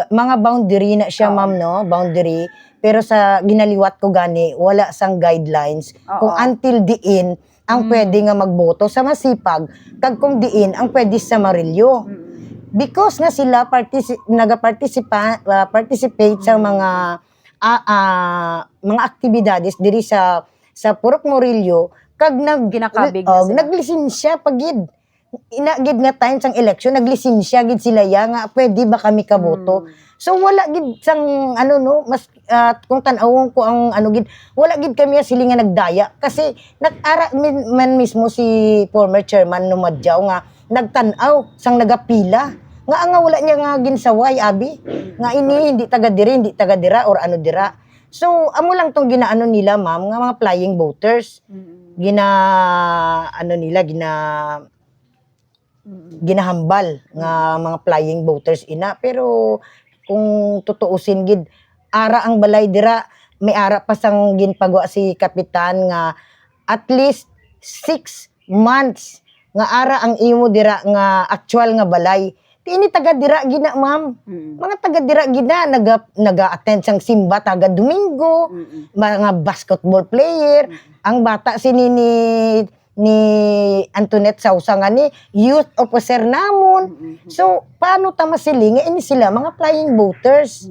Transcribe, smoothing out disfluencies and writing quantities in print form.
mga boundary na siya, ma'am, no? Boundary. Pero sa ginaliwat ko gani, wala sang guidelines kung until diin ang pwede nga magboto sa masipag, kag kung diin ang pwede sa marilyo. Because nga sila participate sa mga aktibidades diri sa Purok Murillo, kag Ginakabig na sila. naglisensya pagid. Inagid nga time sang election, naglisensya gid sila ya nga pwede ba kami kaboto. So wala gid sang mas kung tan-awon ko ang gid, wala gid kami sila nga nagdaya kasi nag-ara man mismo si former chairman Numadjaw nga nagtan-aw sang nagapila nga wala niya nga ginsaway abi nga ini hindi taga diri, hindi taga dira or ano dira. So amo lang tong ginaano nila, ma'am, nga mga flying voters. Ginahambal nga mga flying voters ina, pero kung tutuusin gid ara ang balay dira, may ara pa sang ginpagawa si kapitan nga at least 6 months nga ara ang imo dira nga actual nga balay. Ini taga dira gina, ma'am. Mga taga dira gina naga-attend sang simba taga Domingo, mga basketball player. Ang bata ni Antoinette Sausa nga ni youth officer namon. So paano ta masilinga ini sila mga flying voters?